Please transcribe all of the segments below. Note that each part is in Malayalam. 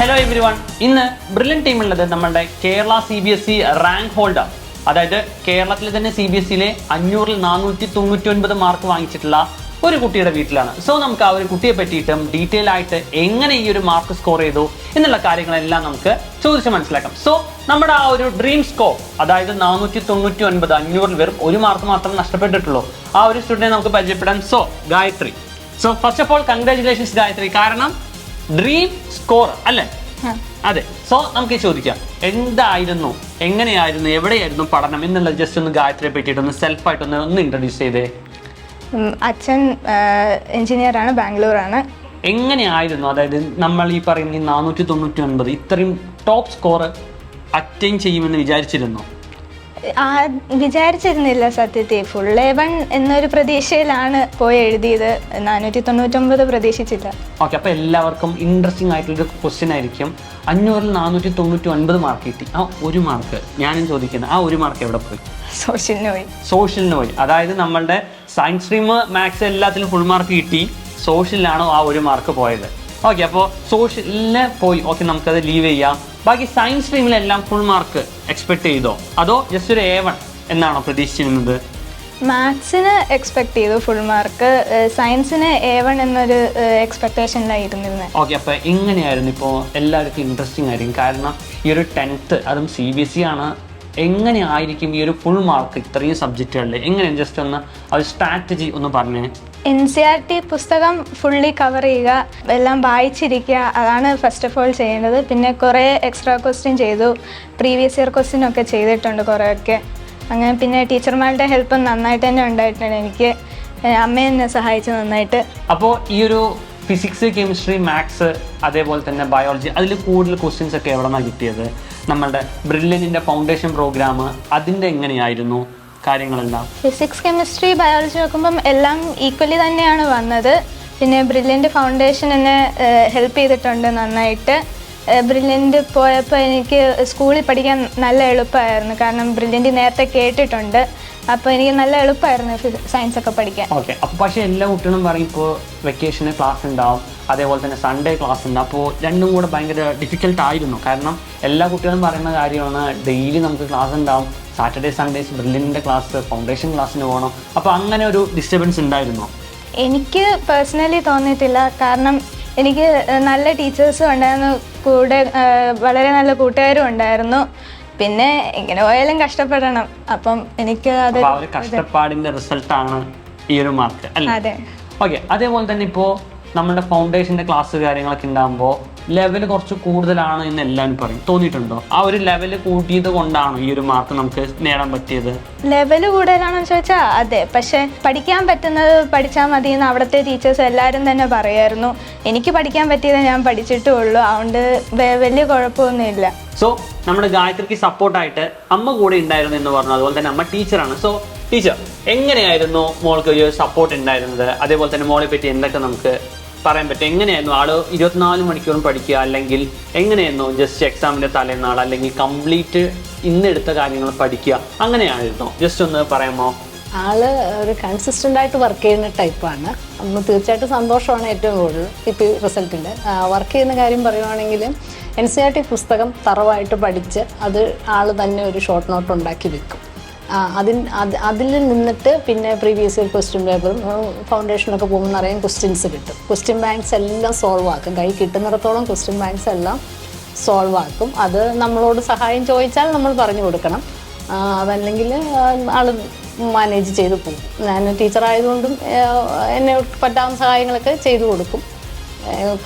Hello every one. ഇന്ന് ബ്രില്യൻ ടീമുള്ളത് നമ്മുടെ കേരള CBSE റാങ്ക് ഹോൾഡർ, അതായത് കേരളത്തിലെ തന്നെ CBSEയിലെ 500-ൽ 499 മാർക്ക് വാങ്ങിച്ചിട്ടുള്ള ഒരു കുട്ടിയുടെ വീട്ടിലാണ്. സോ നമുക്ക് ആ ഒരു കുട്ടിയെ പറ്റിയിട്ടും ഡീറ്റെയിൽ ആയിട്ട് എങ്ങനെ ഈ ഒരു മാർക്ക് സ്കോർ ചെയ്തു എന്നുള്ള കാര്യങ്ങളെല്ലാം നമുക്ക് ചോദിച്ച് മനസ്സിലാക്കാം. സോ നമ്മുടെ ആ ഒരു ഡ്രീം സ്കോർ, അതായത് 499, 500-ൽ വെറും ഒരു മാർക്ക് മാത്രം നഷ്ടപ്പെട്ടിട്ടുള്ളൂ. ആ ഒരു സ്റ്റുഡന്റിനെ നമുക്ക് പരിചയപ്പെടാം. So Gayathri, so first of all congratulations Gayathri, കാരണം ഡ്രീം സ്കോർ അല്ലേ? അതെ. സോ നമുക്ക് ചോദിക്കാം, എന്തായിരുന്നു, എങ്ങനെയായിരുന്നു, എവിടെയായിരുന്നു പഠനം എന്നുള്ളത് ജസ്റ്റ് ഒന്ന് ഗായത്രിയെ പറ്റിയിട്ടൊന്ന് സെൽഫായിട്ടൊന്ന് ഇൻട്രൊഡ്യൂസ് ചെയ്തേ. അച്ഛൻ എഞ്ചിനീയറാണ്, ബാംഗ്ലൂരാണ്. എങ്ങനെയായിരുന്നു, അതായത് നമ്മൾ ഈ പറയുന്ന 499 ഇത്രയും ടോപ്പ് സ്കോർ അറ്റൈൻ ചെയ്യുമെന്ന് വിചാരിച്ചിരുന്നു? വിചാരിച്ചിരുന്നില്ല സത്യത്തിൽ. ഫുൾ A1 എന്നൊരു പ്രതീക്ഷയിലാണ് പോയി എഴുതിയത്. 499 പ്രതീക്ഷിച്ചില്ല. ഓക്കെ, അപ്പോൾ എല്ലാവർക്കും ഇൻട്രസ്റ്റിംഗ് ആയിട്ടുള്ളൊരു ക്വസ്റ്റ്യൻ ആയിരിക്കും. 500-ൽ 499 മാർക്ക് കിട്ടി. ആ ഒരു മാർക്ക് ഞാനും ചോദിക്കുന്നത്, ആ ഒരു മാർക്ക് എവിടെ പോയി? സോഷ്യലിന് പോയി. അതായത് നമ്മളുടെ സയൻസ് സ്ട്രീം, മാത്സ് എല്ലാത്തിലും ഫുൾ മാർക്ക് കിട്ടി, സോഷ്യലിലാണോ ആ ഒരു മാർക്ക് പോയത്? ഓക്കെ, അപ്പോൾ സോഷ്യലിന് പോയി. ഓക്കെ, നമുക്കത് ലീവ് ചെയ്യാം. ബാക്കി സയൻസ് സ്ട്രീമിലെല്ലാം ഫുൾ മാർക്ക് എക്സ്പെക്ട് ചെയ്തോ, അതോ ജസ്റ്റ് ഒരു A1 എന്നാണോ പ്രതീക്ഷിച്ചിരുന്നത്? മാത്സിന് എക്സ്പെക്ട് ചെയ്തു ഫുൾ മാർക്ക്, സയൻസിന് A1 എന്നൊരു എക്സ്പെക്ടേഷനിലായിരുന്നിരുന്നത്. ഓക്കെ, അപ്പോൾ എങ്ങനെയായിരുന്നു? ഇപ്പോൾ എല്ലാവർക്കും ഇൻട്രസ്റ്റിംഗ് ആയിരിക്കും, കാരണം ഈ ഒരു 10th അതും CBSE ആണ്. എങ്ങനെയായിരിക്കും ഈ ഒരു ഫുൾ മാർക്ക് ഇത്രയും സബ്ജക്റ്റുകളിൽ? എങ്ങനെയാണ് ജസ്റ്റ് ഒന്ന് ആ ഒരു സ്ട്രാറ്റജി ഒന്ന് പറഞ്ഞേ. NCERT പുസ്തകം ഫുള്ളി കവർ ചെയ്യുക, എല്ലാം വായിച്ചിരിക്കുക, അതാണ് ഫസ്റ്റ് ഓഫ് ഓൾ ചെയ്യേണ്ടത്. പിന്നെ കുറേ എക്സ്ട്രാ ക്വസ്റ്റ്യൻ ചെയ്തു, പ്രീവിയസ് ഇയർ ക്വസ്റ്റ്യൻ ഒക്കെ ചെയ്തിട്ടുണ്ട് കുറേയൊക്കെ. അങ്ങനെ പിന്നെ ടീച്ചർമാരുടെ ഹെൽപ്പ് നന്നായിട്ട് തന്നെ ഉണ്ടായിട്ടുണ്ട്. എനിക്ക് അമ്മ എന്നെ സഹായിച്ചു നന്നായിട്ട്. അപ്പോൾ ഈ ഒരു ഫിസിക്സ്, കെമിസ്ട്രി, മാത്സ്, അതേപോലെ തന്നെ ബയോളജി, അതിൽ കൂടുതൽ ക്വസ്റ്റ്യൻസ് ഒക്കെ എവിടെ നിന്നാണ് കിട്ടിയത്? നമ്മളുടെ ബ്രില്യൻറ്റിൻ്റെ ഫൗണ്ടേഷൻ പ്രോഗ്രാം, അതിൻ്റെ എങ്ങനെയായിരുന്നു കാര്യങ്ങളെല്ലാം? ഫിസിക്സ്, കെമിസ്ട്രി, ബയോളജി നോക്കുമ്പം എല്ലാം ഈക്വലി തന്നെയാണ് വന്നത്. പിന്നെ ബ്രില്യൻറ്റ് ഫൗണ്ടേഷൻ എന്നെ ഹെൽപ്പ് ചെയ്തിട്ടുണ്ട് നന്നായിട്ട്. ബ്രില്യൻറ്റ് പോയപ്പോൾ എനിക്ക് സ്കൂളിൽ പഠിക്കാൻ നല്ല എളുപ്പമായിരുന്നു, കാരണം ബ്രില്യൻറ്റ് നേരത്തെ കേട്ടിട്ടുണ്ട്. അപ്പോൾ എനിക്ക് നല്ല എളുപ്പമായിരുന്നു സയൻസ് ഒക്കെ പഠിക്കാൻ. ഓക്കെ, അപ്പോൾ പക്ഷേ എല്ലാ കുട്ടികളും പറയും ഇപ്പോൾ വെക്കേഷന് ക്ലാസ് ഉണ്ടാവും, അതേപോലെ തന്നെ സൺഡേ ക്ലാസ് ഉണ്ട്. അപ്പോൾ രണ്ടും കൂടെ ഭയങ്കര ഡിഫിക്കൽട്ട് ആയിരുന്നു, കാരണം എല്ലാ കുട്ടികളും പറയുന്ന കാര്യമാണ് ഡെയിലി നമുക്ക് ക്ലാസ് ഉണ്ടാവും, സാറ്റർഡേ സൺഡേസ് ബ്രില്യൻറ്റിൻ്റെ ക്ലാസ്, ഫൗണ്ടേഷൻ ക്ലാസ്സിന് പോകണം. അപ്പോൾ അങ്ങനെ ഒരു ഡിസ്റ്റർബൻസ് ഉണ്ടായിരുന്നോ? എനിക്ക് പേഴ്സണലി തോന്നിയിട്ടില്ല, കാരണം എനിക്ക് നല്ല ടീച്ചേഴ്സും ഉണ്ടായിരുന്നു, കൂടെ വളരെ നല്ല കൂട്ടുകാരും ഉണ്ടായിരുന്നു. പിന്നെ ഇങ്ങനെ പോയാലും കഷ്ടപ്പെടണം, അപ്പം എനിക്ക് അത് കഷ്ടപ്പാടിന്റെ റിസൾട്ടാണ് ഈ ഒരു മാർക്ക് അല്ലേ? അതെ. ഓക്കെ, അതേപോലെ തന്നെ ഇപ്പോൾ നമ്മുടെ ഫൗണ്ടേഷന്റെ ക്ലാസ് കാര്യങ്ങളൊക്കെ ഉണ്ടാകുമ്പോൾ ലെവൽ കുറച്ച് കൂടുതലാണ് എന്ന് എല്ലാവരും പറയും. തോന്നിയിട്ടുണ്ടോ? ആ ഒരു ലെവൽ കൂട്ടിയത് കൊണ്ടാണോ ഈ ഒരു മാർക്ക് നമുക്ക് നേടാൻ പറ്റിയത്? ലെവൽ കൂടുതലാണെന്ന് ചോദിച്ചാൽ അതെ, പക്ഷെ പഠിക്കാൻ പറ്റുന്നത് പഠിച്ചാൽ മതി എന്ന് അവിടുത്തെ ടീച്ചേഴ്സ് എല്ലാവരും തന്നെ പറയായിരുന്നു. എനിക്ക് പഠിക്കാൻ പറ്റിയത് ഞാൻ പഠിച്ചിട്ടുള്ളൂ, അതുകൊണ്ട് വലിയ കുഴപ്പമൊന്നുമില്ല. സോ നമ്മുടെ ഗായത്രിക്ക് സപ്പോർട്ടായിട്ട് അമ്മ കൂടെ ഉണ്ടായിരുന്നു എന്ന് പറഞ്ഞു, അതുപോലെ തന്നെ അമ്മ ടീച്ചറാണ്. സോ ടീച്ചർ, എങ്ങനെയായിരുന്നു മോൾക്ക് ഒരു സപ്പോർട്ട് ഉണ്ടായിരുന്നത്? അതേപോലെ തന്നെ മോളെ പറ്റി എന്തൊക്കെ നമുക്ക് പറയാൻ പറ്റും? എങ്ങനെയായിരുന്നു ആള് 24 മണിക്കൂറും പഠിക്കുക, അല്ലെങ്കിൽ എങ്ങനെയായിരുന്നു ജസ്റ്റ് എക്സാമിന്റെ തലേന്നാൾ, അല്ലെങ്കിൽ കംപ്ലീറ്റ് ഇന്നെടുത്ത കാര്യങ്ങൾ പഠിക്കുക, അങ്ങനെയായിരുന്നു? ജസ്റ്റ് ഒന്ന് പറയാമോ? ആള് ഒരു കൺസിസ്റ്റൻ്റ് ആയിട്ട് വർക്ക് ചെയ്യുന്ന ടൈപ്പാണ്. നമ്മൾ തീർച്ചയായിട്ടും സന്തോഷമാണ് ഏറ്റവും കൂടുതൽ ഇപ്പോൾ ഈ റിസൾട്ടിൽ. വർക്ക് ചെയ്യുന്ന കാര്യം പറയുവാണെങ്കിൽ NCERT പുസ്തകം തറവായിട്ട് പഠിച്ച് അത് ആൾ തന്നെ ഒരു ഷോർട്ട് നോട്ട് ഉണ്ടാക്കി വെക്കും. അതിൽ നിന്നിട്ട് പിന്നെ പ്രീവിയസ് ഇയർ ക്വസ്റ്റ്യൻ പേപ്പറും ഫൗണ്ടേഷനൊക്കെ പോകുമ്പോൾ നിറയെ ക്വസ്റ്റ്യൻസ് കിട്ടും. ക്വസ്റ്റ്യൻ ബാങ്ക്സ് എല്ലാം സോൾവ് ആക്കും, കൈ കിട്ടുന്നിടത്തോളം ക്വസ്റ്റ്യൻ ബാങ്ക്സ് എല്ലാം സോൾവ് ആക്കും. അത് നമ്മളോട് സഹായം ചോദിച്ചാൽ നമ്മൾ പറഞ്ഞു കൊടുക്കണം, അതല്ലെങ്കിൽ ആൾ മാനേജ് ചെയ്ത് പോകും. ഞാൻ ടീച്ചറായതുകൊണ്ടും എന്നെ പറ്റാവുന്ന സഹായങ്ങളൊക്കെ ചെയ്തു കൊടുക്കും.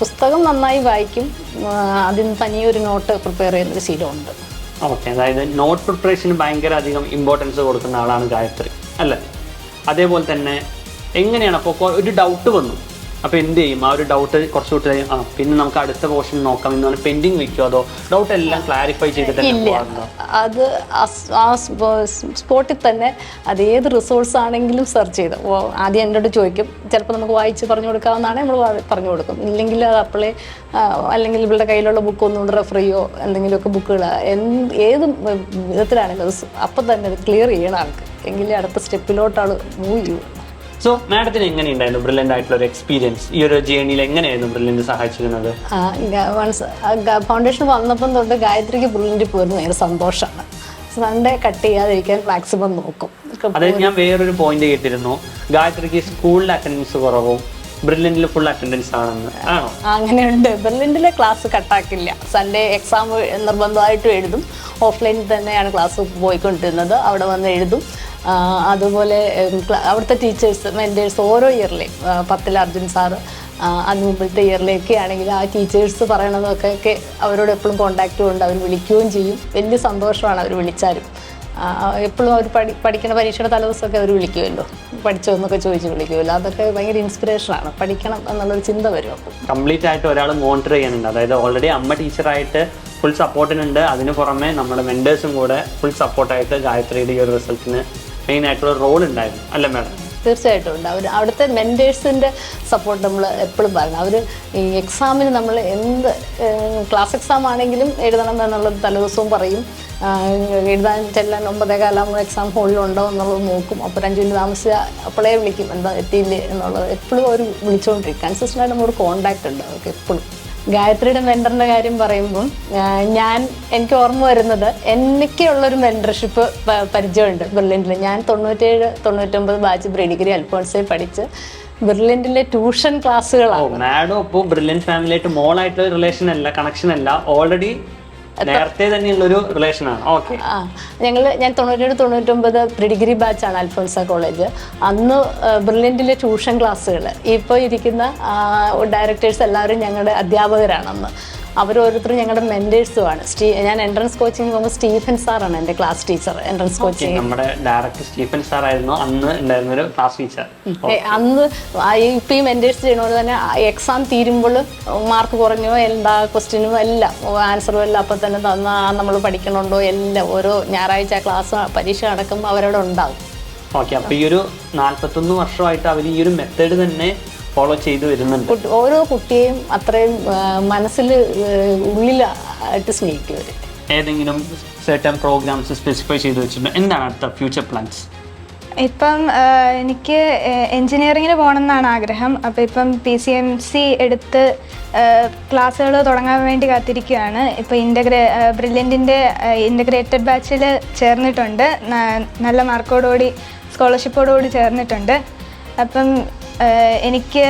പുസ്തകം നന്നായി വായിക്കും, അതിന് തനിയൊരു നോട്ട് പ്രിപ്പയർ ചെയ്യുന്നൊരു ശീലമുണ്ട്. ഓക്കെ, അതായത് നോട്ട് പ്രിപ്പറേഷന് ഭയങ്കര അധികം ഇമ്പോർട്ടൻസ് കൊടുക്കുന്ന ആളാണ് ഗായത്രി അല്ലേ? അതേപോലെ തന്നെ എങ്ങനെയാണ് അപ്പോൾ ഒരു ഡൗട്ട് വന്നു, അപ്പോൾ എന്ത് ചെയ്യും? ആ ഒരു ഡൗട്ട് കുറച്ചുകൂട്ടി പിന്നെ നമുക്ക് അടുത്ത പോർഷൻ നോക്കാം എന്ന് പറഞ്ഞാൽ പെൻഡിങ് വെക്കുമോ, അതോ ഡൗട്ട് എല്ലാം ക്ലാരിഫൈ ചെയ്തിട്ട്? അത് ആ സ്പോട്ടിൽ തന്നെ അത് ഏത് റിസോഴ്സ് ആണെങ്കിലും സെർച്ച് ചെയ്ത് ആദ്യം എന്നോട് ചോദിക്കും. ചിലപ്പോൾ നമുക്ക് വായിച്ച് പറഞ്ഞു കൊടുക്കാവുന്നതാണ്, നമ്മൾ പറഞ്ഞു കൊടുക്കും. ഇല്ലെങ്കിൽ അത് അപ്പോഴേ, അല്ലെങ്കിൽ ഇവളുടെ കയ്യിലുള്ള ബുക്ക് ഒന്നുകൊണ്ട് റെഫർ ചെയ്യോ, എന്തെങ്കിലുമൊക്കെ ബുക്കുകൾ ഏത് വിധത്തിലാണെങ്കിലും അത് അപ്പം തന്നെ അത് ക്ലിയർ ചെയ്യണം ആൾക്ക്, എങ്കിലേ അടുത്ത സ്റ്റെപ്പിലോട്ടാൾ മൂവ് ചെയ്യൂ. സോ മാഡത്തിന് എങ്ങനെയുണ്ടായിരുന്നു ബ്രില്യൻ്റ് ആയിട്ടുള്ള ഒരു എക്സ്പീരിയൻസ്? ഈ ഒരു ജേർണിയിൽ എങ്ങനെയായിരുന്നു ബ്രില്യൻ്റ് സഹായിച്ചിരുന്നത്? ഫൗണ്ടേഷൻ വന്നപ്പം തൊട്ട് ഗായത്രിക്ക് ബ്രില്യൻ്റ് പോയിരുന്നു ഭയങ്കര സന്തോഷമാണ്. സൺഡേ കട്ട് ചെയ്യാതിരിക്കാൻ മാക്സിമം നോക്കും. അതായത് ഞാൻ വേറൊരു പോയിന്റ് കേട്ടിരുന്നു, ഗായത്രിക്ക് സ്കൂളിൽ അറ്റൻഡൻസ് കുറവും ബ്രില്യൻ്റിൽ ഫുൾ അറ്റൻഡൻസ് ആണെന്ന്. ആണോ? അങ്ങനെയുണ്ട്. ബ്രില്യൻ്റിലെ ക്ലാസ് കട്ടാക്കില്ല. സൺഡേ എക്സാം നിർബന്ധമായിട്ടും എഴുതും. ഓഫ്ലൈനിൽ തന്നെയാണ് ക്ലാസ് പോയിക്കൊണ്ടിരുന്നത്. അവിടെ വന്ന് എഴുതും. അതുപോലെ അവിടുത്തെ ടീച്ചേഴ്സ് മെൻറ്റേഴ്സ് ഓരോ ഇയറിലെയും 10ൽ അർജുൻ സാറ്, അതിന് മുമ്പിലത്തെ ഇയറിലേക്ക് ആണെങ്കിൽ ആ ടീച്ചേഴ്സ് പറയണതൊക്കെ അവരോട് എപ്പോഴും കോണ്ടാക്റ്റും ഉണ്ട്. അവർ വിളിക്കുകയും ചെയ്യും. വലിയ സന്തോഷമാണ് അവർ വിളിച്ചാലും. എപ്പോഴും അവർ പഠിക്കുന്ന പരീക്ഷയുടെ തലേദിവസമൊക്കെ അവർ വിളിക്കുമല്ലോ, പഠിച്ചോ എന്നൊക്കെ ചോദിച്ച് വിളിക്കുമല്ലോ. അതൊക്കെ ഭയങ്കര ഇൻസ്പിറേഷനാണ്. പഠിക്കണം എന്നുള്ളൊരു ചിന്ത വരും. അപ്പോൾ കംപ്ലീറ്റ് ആയിട്ട് ഒരാൾ മോണിറ്റർ ചെയ്യാനുണ്ട്. അതായത് ഓൾറെഡി അമ്മ ടീച്ചറായിട്ട് ഫുൾ സപ്പോർട്ടിനുണ്ട്. അതിന് പുറമെ നമ്മുടെ മെൻറ്റേഴ്സും കൂടെ ഫുൾ സപ്പോർട്ടായിട്ട് ഗായത്രിയുടെ ഈ ഒരു റിസൾട്ടിന് മെയിൻ ആയിട്ടുള്ള റോൾ ഉണ്ടായിരുന്നു അല്ലേ മാഡം? തീർച്ചയായിട്ടും ഉണ്ട്. അവിടുത്തെ മെൻറ്റേഴ്സിൻ്റെ സപ്പോർട്ട് നമ്മൾ എപ്പോഴും പറയണം. അവർ ഈ എക്സാമിന് നമ്മൾ എന്ത് ക്ലാസ് എക്സാം ആണെങ്കിലും എഴുതണം എന്നുള്ളത് തലേദിവസവും പറയും. എഴുതാൻ ചെല്ലാൻ 9:15 എക്സാം ഹോളിലുണ്ടോ എന്നുള്ളത് നോക്കും. അപ്പോൾ 5 മിനിറ്റ് താമസിച്ച അപ്പോഴേ വിളിക്കും, എന്താ എത്തിയില്ലേ എന്നുള്ളത് എപ്പോഴും അവർ വിളിച്ചുകൊണ്ടിരിക്കും. കൺസിസ്റ്റൻ്റായിട്ട് നമ്മളൊരു കോണ്ടാക്റ്റ് ഉണ്ട് അവർക്ക് എപ്പോഴും. ഗായത്രിയുടെ മെൻറ്ററിൻ്റെ കാര്യം പറയുമ്പം എനിക്ക് ഓർമ്മ വരുന്നത്, എനിക്കുള്ളൊരു മെൻറ്റർഷിപ്പ് പരിചയമുണ്ട് ബ്രില്യൻ്റിൽ. ഞാൻ 97-99 ബാച്ച് പ്രീ ഡിഗ്രി അൽഫോൺസയിൽ പഠിച്ച് ബ്രില്യൻ്റിലെ ട്യൂഷൻ ക്ലാസ്സുകളാണ്. മാഡം ഇപ്പോൾ ബ്രില്യൻ്റ് ഫാമിലിയായിട്ട് മോളായിട്ടുള്ള റിലേഷൻ അല്ല, കണക്ഷൻ അല്ല, ഓൾറെഡി നേരത്തെ തന്നെയുള്ളൊരു റിലേഷനാണ്. ഓക്കെ. ഞാൻ 97-99 പ്രീ ഡിഗ്രി ബാച്ചാണ് അൽഫോൺസ കോളേജ്. അന്ന് ബ്രില്യൻ്റിലെ ട്യൂഷൻ ക്ലാസ്സുകൾ, ഇപ്പോൾ ഇരിക്കുന്ന ഡയറക്ടേഴ്സ് എല്ലാവരും ഞങ്ങളുടെ അധ്യാപകരാണ്. അന്ന് അവരോരോരുത്തരും ഞങ്ങളുടെ മെൻറ്റേഴ്സുമാണ്. ഞാൻ എൻട്രൻസ് കോച്ചിങ് പോകുമ്പോൾ സ്റ്റീഫൻ സാറാണ് എൻ്റെ ക്ലാസ് ടീച്ചർ. എൻട്രൻസ് കോച്ചിങ് നമ്മുടെ ഡയറക്ടർ സ്റ്റീഫൻ സാർ ആയിരുന്നു അന്ന് ഉണ്ടായിരുന്നൊരു ക്ലാസ് ടീച്ചർ. അന്ന് ഇപ്പോൾ ഈ മെൻറ്റേഴ്സ് ചെയ്യണ പോലെ തന്നെ എക്സാം തീരുമ്പോൾ മാർക്ക് കുറഞ്ഞോ എന്താ ക്വസ്റ്റ്യനും എല്ലാം ആൻസറും എല്ലാം അപ്പം തന്നെ നമ്മൾ പഠിക്കണുണ്ടോ എല്ലാം ഓരോ ഞായറാഴ്ച ക്ലാസ് പരീക്ഷ നടക്കുമ്പോൾ അവരവിടെ ഉണ്ടാകും. ഓക്കെ. അപ്പോൾ ഈ ഒരു 41 വർഷമായിട്ട് അവർ ഈ ഒരു മെത്തേഡ് തന്നെ ഫോളോ ചെയ്തു വരുന്നുണ്ട്. ഓരോ കുട്ടിയെയും അത്രയും മനസ്സിൽ ഉള്ളിലായിട്ട് സ്നേഹിക്കും അവർ. ഏതെങ്കിലും സെർട്ടൺ പ്രോഗ്രാംസ് സ്പെസിഫൈ ചെയ്ത് വെച്ചിട്ടുണ്ട്? എന്താണ് അടുത്ത ഫ്യൂച്ചർ പ്ലാൻസ്? ഇപ്പം എനിക്ക് എൻജിനീയറിങ്ങിന് പോകണം എന്നാണ് ആഗ്രഹം. അപ്പോൾ ഇപ്പം PCMC എടുത്ത് ക്ലാസ്സുകൾ തുടങ്ങാൻ വേണ്ടി കാത്തിരിക്കുകയാണ്. ഇപ്പോൾ ബ്രില്യൻറ്റിൻ്റെ ഇൻ്റഗ്രേറ്റഡ് ബാച്ചിൽ ചേർന്നിട്ടുണ്ട്. നല്ല മാർക്കോടുകൂടി സ്കോളർഷിപ്പോടുകൂടി ചേർന്നിട്ടുണ്ട്. അപ്പം എനിക്ക്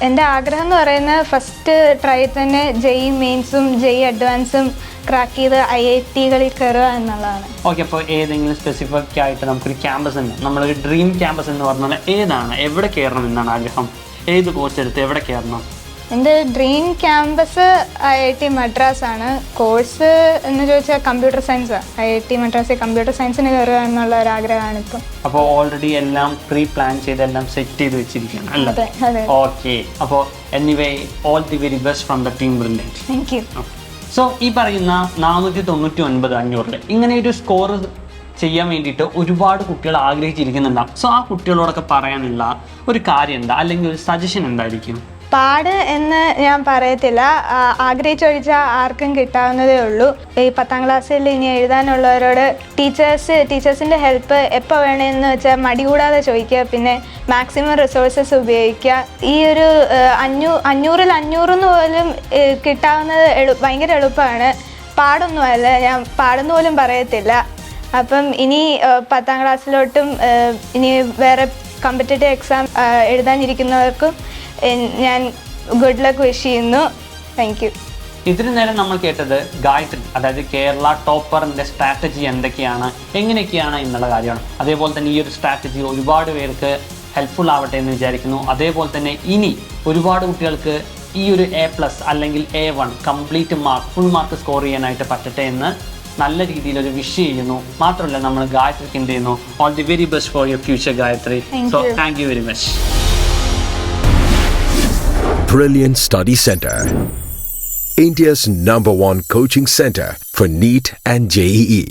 എൻ്റെ ആഗ്രഹം എന്ന് പറയുന്നത് ഫസ്റ്റ് ട്രൈ തന്നെ JEE മെയിൻസും JEE അഡ്വാൻസും ക്രാക്ക് ചെയ്ത് IIT-കളിൽ കയറുക എന്നുള്ളതാണ്. ഓക്കെ. അപ്പോൾ ഏതെങ്കിലും സ്പെസിഫിക് ആയിട്ട് നമുക്കൊരു ക്യാമ്പസ് ഉണ്ട്, നമ്മളൊരു ഡ്രീം ക്യാമ്പസ് എന്ന് പറഞ്ഞാൽ ഏതാണ്? എവിടെ കയറണം എന്നാണ് ആഗ്രഹം? ഏത് കോഴ്സ് എടുത്ത് എവിടെ കയറണം? എൻ്റെ ഡ്രീം ക്യാമ്പസ് IIT മദ്രാസ് ആണ്. കോഴ്സ് എന്ന് ചോദിച്ചാൽ കമ്പ്യൂട്ടർ സയൻസ്. IIT മദ്രാസിൽ കമ്പ്യൂട്ടർ സയൻസിന് കയറുക എന്നുള്ള ഒരു ആഗ്രഹമാണ് ഇപ്പം. അപ്പോൾ ഓൾറെഡി എല്ലാം പ്രീ പ്ലാൻ ചെയ്ത് എല്ലാം സെറ്റ് ചെയ്ത് വെച്ചിരിക്കുകയാണ് അല്ലേ? ഓക്കെ. അപ്പോൾ anyway all the very best from the team brilliant. Thank you. So ഈ പറയുന്ന 499 ഇങ്ങനെ ഒരു സ്കോർ ചെയ്യാൻ വേണ്ടിയിട്ട് ഒരുപാട് കുട്ടികൾ ആഗ്രഹിച്ചിരിക്കുന്നുണ്ടാവും. സോ ആ കുട്ടികളോടൊക്കെ പറയാനുള്ള ഒരു കാര്യം എന്താ, അല്ലെങ്കിൽ ഒരു സജഷൻ എന്തായിരിക്കും? പാട് എന്ന് ഞാൻ പറയത്തില്ല. ആഗ്രഹിച്ചൊഴിച്ചാൽ ആർക്കും കിട്ടാവുന്നതേ ഉള്ളൂ. ഈ 10ാം ക്ലാസ്സിൽ ഇനി എഴുതാനുള്ളവരോട് ടീച്ചേഴ്സിൻ്റെ ഹെൽപ്പ് എപ്പോൾ വേണമെന്ന് വെച്ചാൽ മടി കൂടാതെ ചോദിക്കുക. പിന്നെ മാക്സിമം റിസോഴ്സസ് ഉപയോഗിക്കുക. ഈ ഒരു 500 പോലും കിട്ടാവുന്നത് ഭയങ്കര എളുപ്പമാണ്. പാടൊന്നുമല്ല, ഞാൻ പാടുന്ന പോലും പറയത്തില്ല. അപ്പം ഇനി 10ാം ക്ലാസ്സിലോട്ടും ഇനി വേറെ കോമ്പറ്റേറ്റീവ് എക്സാം എഴുതാനിരിക്കുന്നവർക്കും ഞാൻ ഗുഡ് ലക്ക് വിഷ് ചെയ്യുന്നു. Thank you. ഇതിനു നേരം നമ്മൾ കേട്ടത് ഗായത്രി, അതായത് കേരള ടോപ്പറിൻ്റെ സ്ട്രാറ്റജി എന്തൊക്കെയാണ്, എങ്ങനെയൊക്കെയാണ് എന്നുള്ള കാര്യമാണ്. അതേപോലെ തന്നെ ഈ ഒരു സ്ട്രാറ്റജി ഒരുപാട് പേർക്ക് ഹെൽപ്ഫുൾ ആവട്ടെ എന്ന് വിചാരിക്കുന്നു. അതേപോലെ തന്നെ ഇനി ഒരുപാട് കുട്ടികൾക്ക് ഈ ഒരു A+ അല്ലെങ്കിൽ A1 complete mark full mark score ചെയ്യാനായിട്ട് പറ്റട്ടെ എന്ന് നല്ല രീതിയിൽ ഒരു വിഷ് ചെയ്യുന്നു. മാത്രമല്ല നമ്മൾ ഗായത്രിക്ക് എന്ത് ചെയ്യുന്നു, all the very best for your future Gayathri. So thank you very much. Brilliant Study Center, India's #1 coaching center for NEET and JEE.